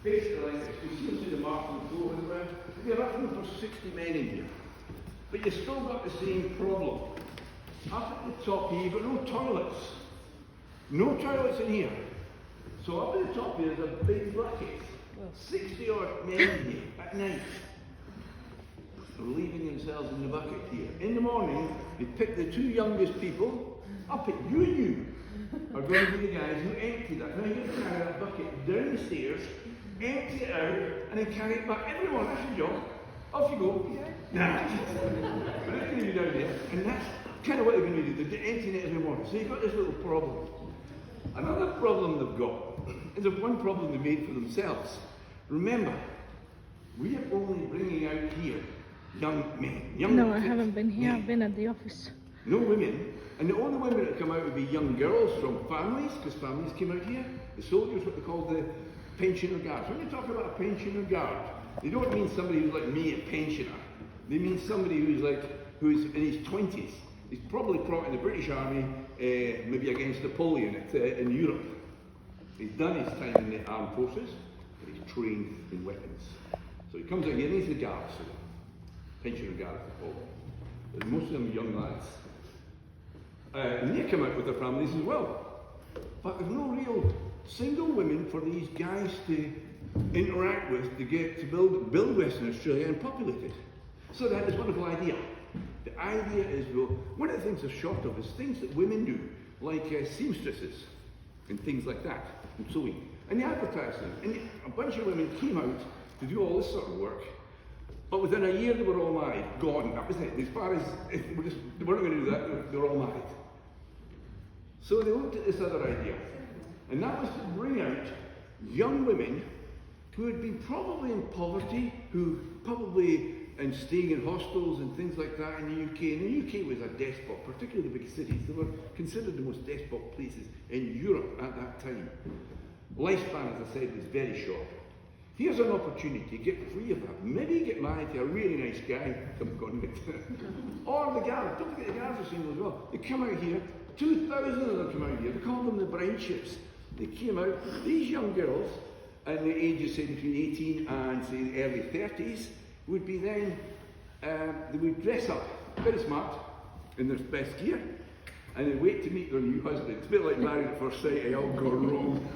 basically like this. You see the marks on the floor everywhere. You're roughly for 60 men in here. But you've still got the same problem. Up at the top here, you've got no toilets. No toilets in here. So up at the top here is a big bucket. 60 odd men in here at night. They're leaving themselves in the bucket here. In the morning, they pick the two youngest people up at you are going to be the guys who empty that. Now you're going to carry that bucket down the stairs, empty it out, and then carry it back. Everyone, that's your job. Off you go. Nah. But it's going to be down there. And that's kind of what they're going to do. They're emptying it every morning. So you've got this little problem. Another problem they've got is the one problem they made for themselves. Remember, we are only bringing out here young men. No, I haven't been here. I've been at the office. No women. And the only women that come out would be young girls from families, because families came out here. The soldiers, what they call the pensioner guards. When you talk about a pensioner guard, they don't mean somebody who's like me, a pensioner. They mean somebody who's in his 20s. He's probably fought in the British Army, maybe against Napoleon in Europe. He's done his time in the armed forces, but he's trained in weapons. So he comes out here and he's the guards, so pensioner guards they call them. But most of them are young lads. And they come out with their families as well. But there's no real single women for these guys to interact with to get to build Western Australia and populate it. So they had this wonderful idea. The idea is, well, one of the things they're short of is things that women do, like seamstresses and things like that, and sewing. And they advertised them. And a bunch of women came out to do all this sort of work. But within a year they were all married, gone. That was it. As far as they weren't going to do that, they were all married. So they looked at this other idea, and that was to bring out young women who had been probably in poverty, who probably and staying in hostels and things like that in the UK. And the UK was a despot, particularly the big cities. They were considered the most despot places in Europe at that time. Lifespan, as I said, was very short. Here's an opportunity to get free of that. Maybe get married to a really nice guy, some convict. Or the guards. Don't forget the guards are single as well. They come out here. 2,000 of them come out here. They call them the brine ships. They came out, these young girls, and the ages say between 18 and say the early 30s, would be then, they would dress up very smart in their best gear, and they'd wait to meet their new husband. It's a bit like Married at First Sight, it all gone wrong.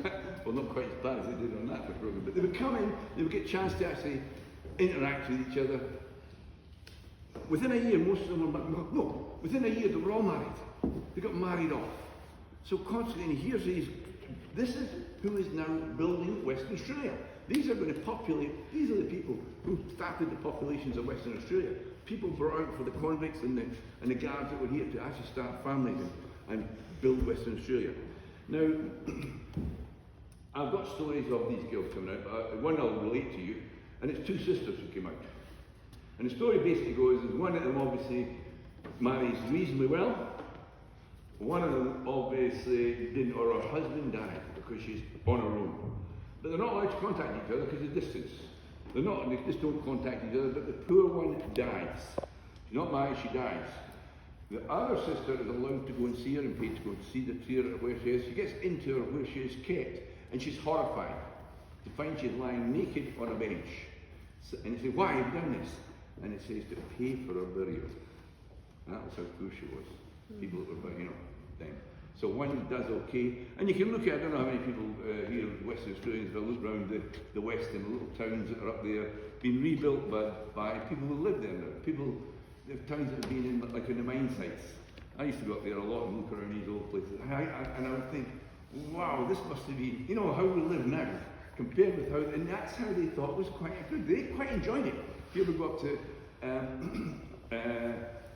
Well, not quite as bad as they did on that program, but they would come in, they would get a chance to actually interact with each other. Within a year, most of them were, within a year they were all married. They got married off. So consequently, here's this is who is now building Western Australia. These are going to populate, these are the people who started the populations of Western Australia. People brought out for the convicts and the guards that were here to actually start families and build Western Australia. Now, I've got stories of these girls coming out, but one I'll relate to you, and it's two sisters who came out. And the story basically goes is one of them obviously marries reasonably well. One of them obviously didn't, or her husband died because she's on her own. But they're not allowed to contact each other because of distance. They just don't contact each other, but the poor one dies. She's not married, she dies. The other sister is allowed to go and see her and paid to go and see her where she is. She gets into her where she is kept, and she's horrified to find she's lying naked on a bench. So, and they say, why have you done this? And it says to pay for her burial. And that was how poor she was. People that were, them. So one does okay, and you can look at, I don't know how many people here in Western Australians have looked around the west and the little towns that are up there, been rebuilt by people who live there now. People, the towns that have been in, like in the mine sites. I used to go up there a lot and look around these old places, and I would think, wow, this must have been, how we live now, compared with how, and that's how they thought was quite good. They quite enjoyed it. If you ever go up to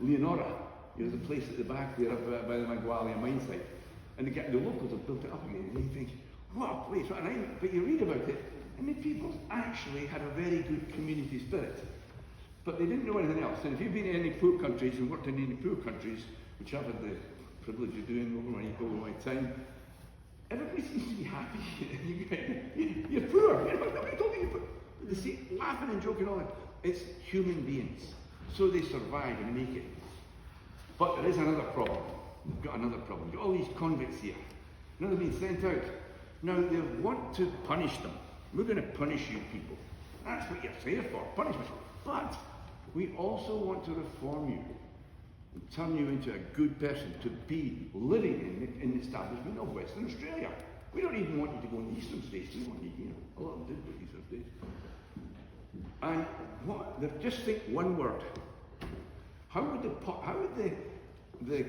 Leonora, there's a place at the back there up by the Magualia mine site, and the locals have built it up again, and you think, what a place, what an island. But you read about it, and the people actually had a very good community spirit. But they didn't know anything else. And if you've been in any poor countries and worked in any poor countries, which I've had the privilege of doing over my time, everybody seems to be happy. You're poor, nobody told you you're poor. They see laughing and joking all that. It's human beings. So they survive and make it. But there is another problem. We've got another problem. You've got all these convicts here. Now they've been sent out. Now they want to punish them. We're going to punish you people. That's what you're there for, punishment. But we also want to reform you and turn you into a good person to be living in the establishment of Western Australia. We don't even want you to go in the eastern states. We want you, a lot of them did go to the eastern states. And just think one word. How would the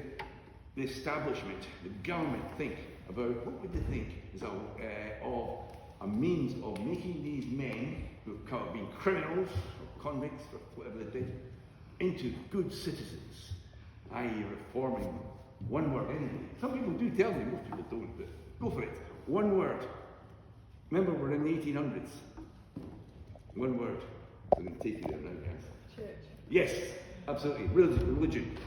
establishment, the government think about, what would they think is of a means of making these men who have been criminals or convicts or whatever they did into good citizens, i.e. reforming them? One word, anyway. Some people do tell me, most people don't, but go for it. One word. Remember, we're in the 1800s. One word. I'm going to take you there now, guys. Church. Yes, absolutely. Religion.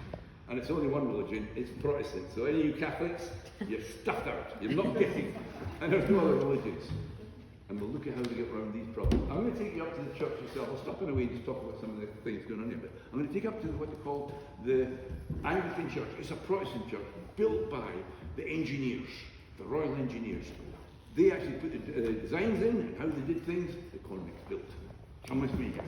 And it's only one religion, it's Protestant. So any of you Catholics, you're stuffed out. You're not getting. And there's no other religions. And we'll look at how we get around these problems. I'm going to take you up to the church itself. I'll stop in a way and just talk about some of the things going on here. But I'm going to take you up to what they call the Anglican Church. It's a Protestant church built by the engineers, the Royal Engineers. They actually put the designs in and how they did things. The convicts built. Come with me, guys.